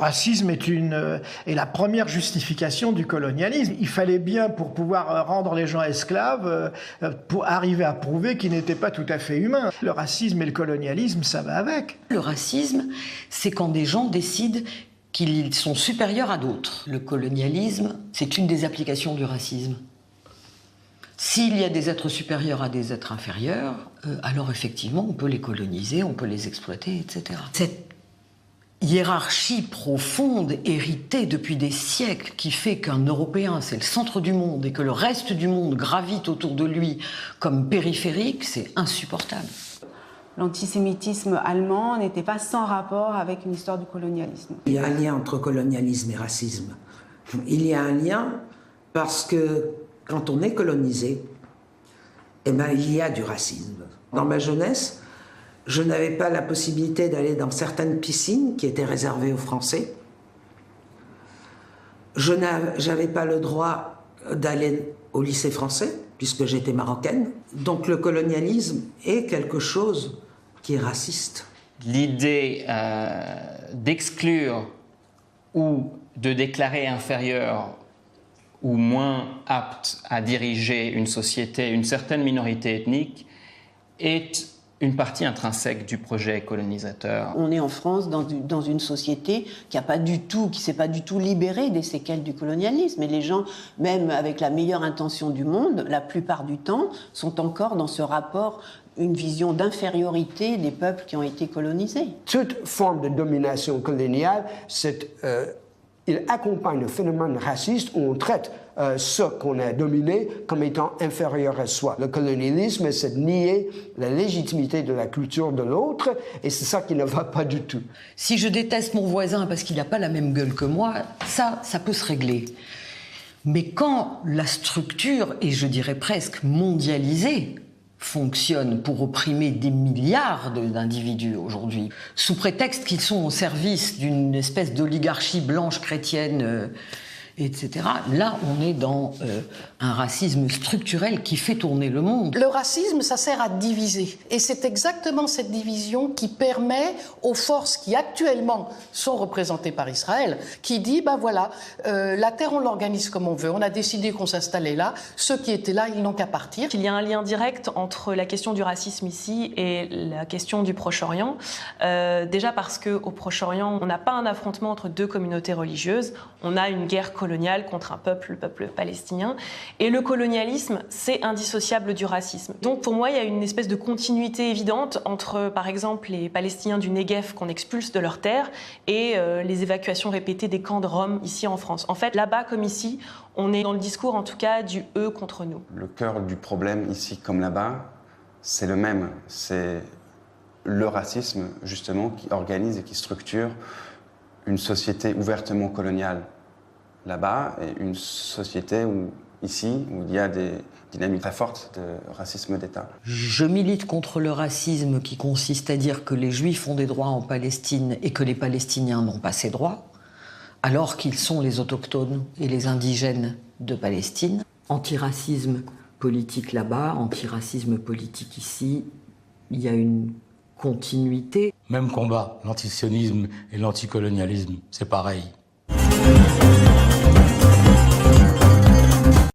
racisme est la première justification du colonialisme. Il fallait bien, pour pouvoir rendre les gens esclaves, pour arriver à prouver qu'ils n'étaient pas tout à fait humains. Le racisme et le colonialisme, ça va avec. Le racisme, c'est quand des gens décident qu'ils sont supérieurs à d'autres. Le colonialisme, c'est une des applications du racisme. S'il y a des êtres supérieurs à des êtres inférieurs, alors effectivement, on peut les coloniser, on peut les exploiter, etc. Cette hiérarchie profonde, héritée depuis des siècles, qui fait qu'un Européen, c'est le centre du monde, et que le reste du monde gravite autour de lui comme périphérique, c'est insupportable. L'antisémitisme allemand n'était pas sans rapport avec une histoire du colonialisme. Il y a un lien entre colonialisme et racisme. Il y a un lien parce que quand on est colonisé, eh ben, il y a du racisme. Dans ma jeunesse, je n'avais pas la possibilité d'aller dans certaines piscines qui étaient réservées aux Français. Je n'avais pas le droit d'aller au lycée français, puisque j'étais marocaine. Donc le colonialisme est quelque chose qui est raciste. L'idée d'exclure ou de déclarer inférieur ou moins apte à diriger une société, une certaine minorité ethnique, est une partie intrinsèque du projet colonisateur. On est en France dans une société qui s'est pas du tout libérée des séquelles du colonialisme. Et les gens, même avec la meilleure intention du monde, la plupart du temps, sont encore dans ce rapport, une vision d'infériorité des peuples qui ont été colonisés. Toute forme de domination coloniale, il accompagne le phénomène raciste où on traite ceux qu'on a dominés comme étant inférieurs à soi. Le colonialisme, c'est de nier la légitimité de la culture de l'autre, et c'est ça qui ne va pas du tout. Si je déteste mon voisin parce qu'il n'a pas la même gueule que moi, ça peut se régler. Mais quand la structure, et je dirais presque mondialisée, fonctionne pour opprimer des milliards d'individus aujourd'hui, sous prétexte qu'ils sont au service d'une espèce d'oligarchie blanche chrétienne, etc. Là, on est dans un racisme structurel qui fait tourner le monde. Le racisme, ça sert à diviser. Et c'est exactement cette division qui permet aux forces qui actuellement sont représentées par Israël, qui dit, ben voilà, la terre, on l'organise comme on veut. On a décidé qu'on s'installait là. Ceux qui étaient là, ils n'ont qu'à partir. Il y a un lien direct entre la question du racisme ici et la question du Proche-Orient. Déjà parce qu'au Proche-Orient, on n'a pas un affrontement entre deux communautés religieuses. On a une guerre coloniale contre un peuple, le peuple palestinien. Et le colonialisme, c'est indissociable du racisme. Donc pour moi, il y a une espèce de continuité évidente entre, par exemple, les Palestiniens du Negev qu'on expulse de leurs terres et les évacuations répétées des camps de Roms ici en France. En fait, là-bas comme ici, on est dans le discours, en tout cas, du « eux » contre nous. Le cœur du problème, ici comme là-bas, c'est le même. C'est le racisme, justement, qui organise et qui structure une société ouvertement coloniale là-bas et une société ici où il y a des dynamiques très fortes de racisme d'État. Je milite contre le racisme qui consiste à dire que les Juifs ont des droits en Palestine et que les Palestiniens n'ont pas ces droits, alors qu'ils sont les autochtones et les indigènes de Palestine. Antiracisme politique là-bas, antiracisme politique ici, il y a une continuité. Même combat, l'antisionisme et l'anticolonialisme, c'est pareil.